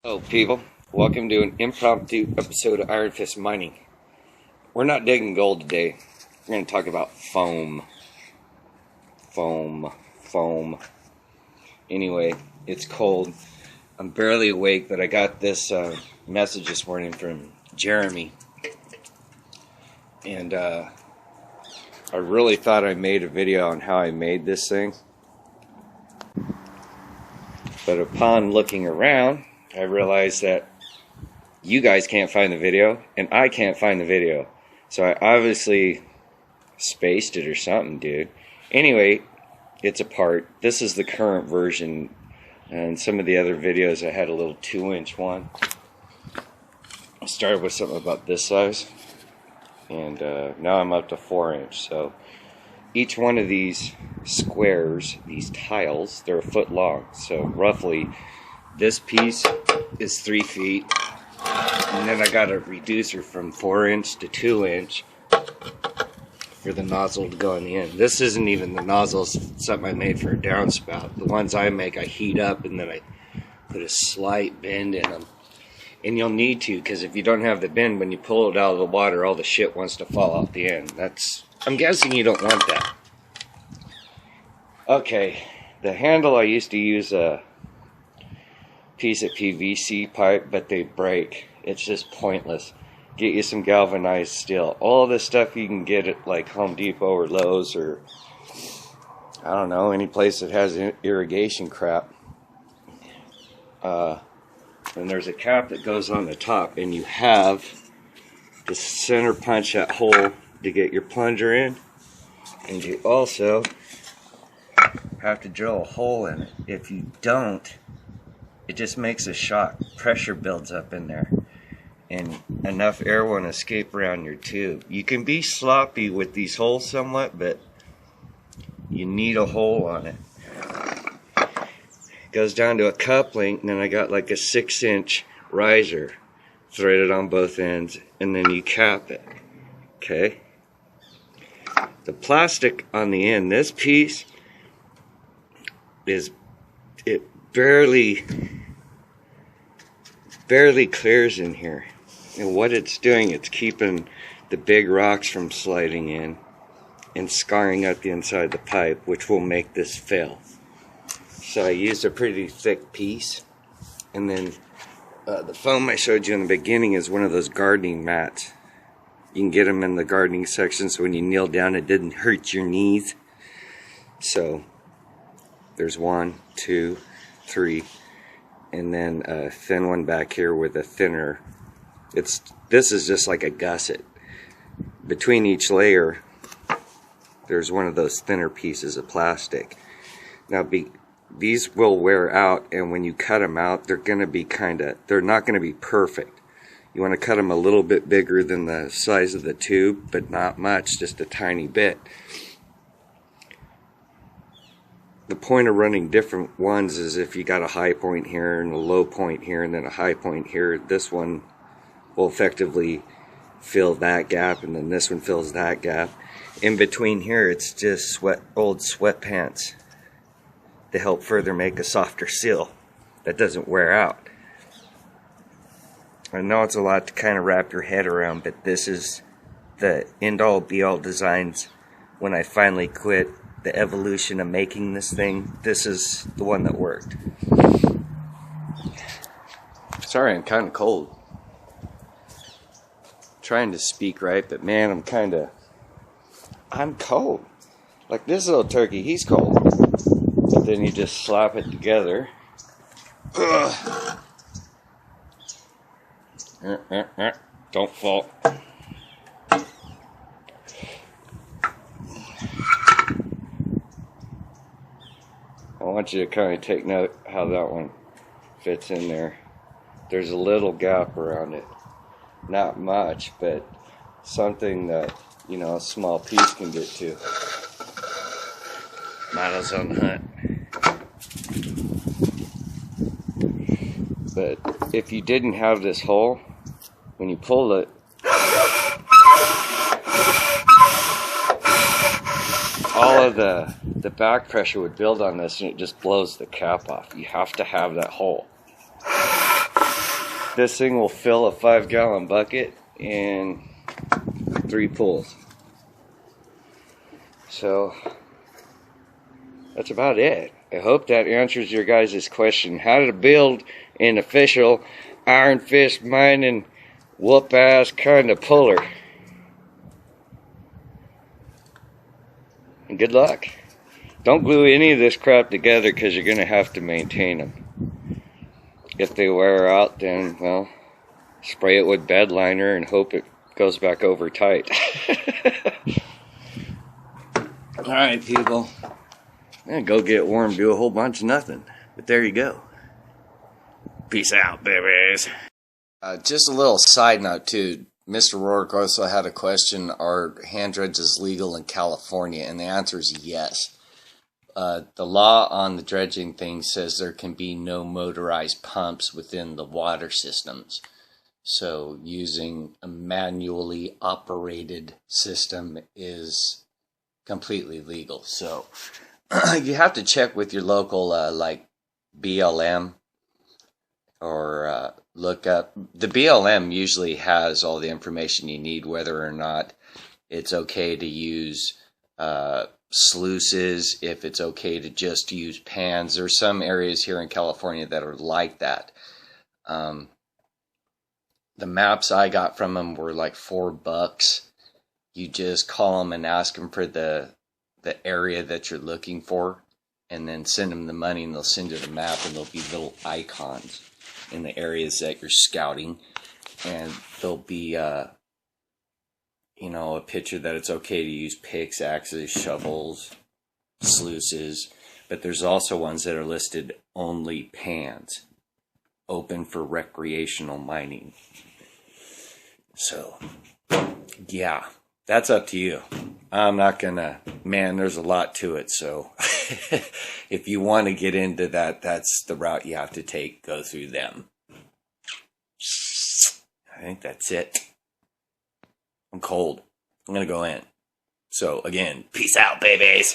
Hello people, welcome to an impromptu episode of Iron Fist Mining. We're not digging gold today. We're going to talk about foam. Foam. Anyway, it's cold. I'm barely awake, but I got this message this morning from Jeremy. And I really thought I made a video on how I made this thing. But upon looking around, I realized that you guys can't find the video, and I can't find the video. So I obviously spaced it or something, dude. Anyway, it's apart. This is the current version, and some of the other videos I had a little 2-inch one. I started with something about this size, and now I'm up to 4-inch. So each one of these squares, these tiles, they're a foot long. So roughly, this piece is 3 feet, and then I got a reducer from 4-inch to 2-inch for the nozzle to go in the end. This isn't even the nozzle, it's something I made for a downspout. The ones I make, I heat up and then I put a slight bend in them. And you'll need to, because if you don't have the bend, when you pull it out of the water, all the shit wants to fall out the end. I'm guessing you don't want that. Okay, the handle, I used to use a piece of PVC pipe, but they break. It's just pointless. Get you some galvanized steel. All this stuff you can get at like Home Depot or Lowe's or I don't know, any place that has irrigation crap. And there's a cap that goes on the top, and you have to center punch that hole to get your plunger in, and you also have to drill a hole in it. If you don't, it just makes a shock. Pressure builds up in there, and enough air won't escape around your tube. You can be sloppy with these holes somewhat, but you need a hole on it. It goes down to a coupling, and then I got like a 6-inch riser threaded on both ends, and then you cap it. Okay? The plastic on the end, this piece barely clears in here, and what it's doing, it's keeping the big rocks from sliding in and scarring out the inside of the pipe, which will make this fail. So I used a pretty thick piece, and then the foam I showed you in the beginning is one of those gardening mats. You can get them in the gardening section, so when you kneel down it didn't hurt your knees. So there's 1, 2, 3, and then a thin one back here with a thinner. This is just like a gusset. Between each layer, there's one of those thinner pieces of plastic. Now, these will wear out, and when you cut them out, they're going to be they're not going to be perfect. You want to cut them a little bit bigger than the size of the tube, but not much, just a tiny bit. The point of running different ones is if you got a high point here and a low point here and then a high point here, this one will effectively fill that gap, and then this one fills that gap. In between here, it's just old sweatpants to help further make a softer seal that doesn't wear out. I know it's a lot to kind of wrap your head around, but this is the end-all be-all designs. When I finally quit the evolution of making this thing, this is the one that worked. Sorry, I'm kind of cold. Trying to speak right, but man, I'm cold. Like this little turkey, he's cold. But then you just slap it together. Ugh. Don't fall. I want you to kind of take note how that one fits in there. There's a little gap around it. Not much, but something that, you know, a small piece can get to. Milo's on the hunt. But if you didn't have this hole, when you pull it, all of the back pressure would build on this, and it just blows the cap off. You have to have that hole. This thing will fill a 5-gallon bucket in 3 pulls. So that's about it. I hope that answers your guys' question. How to build an official iron fist mining whoop ass kind of puller. And good luck. Don't glue any of this crap together because you're going to have to maintain them. If they wear out, then, well, spray it with bed liner and hope it goes back over tight. Alright, people. I'm going to go get warm, do a whole bunch of nothing. But there you go. Peace out, babies. Just a little side note, too. Mr. Rourke also had a question, are hand dredges legal in California? And the answer is yes. The law on the dredging thing says there can be no motorized pumps within the water systems. So using a manually operated system is completely legal. So you have to check with your local like BLM or look up. The BLM usually has all the information you need, whether or not it's okay to use sluices, if it's okay to just use pans. There's some areas here in California that are like that. The maps I got from them were like $4. You just call them and ask them for the area that you're looking for, and then send them the money, and they'll send you the map, and there'll be little icons in the areas that you're scouting, and there'll be you know, a picture that it's okay to use picks, axes, shovels, sluices, but there's also ones that are listed only pans, open for recreational mining. So, yeah, that's up to you. I'm not gonna, man, there's a lot to it, so if you want to get into that, that's the route you have to take, go through them. I think that's it. I'm cold. I'm gonna go in. So, again, peace out, babies.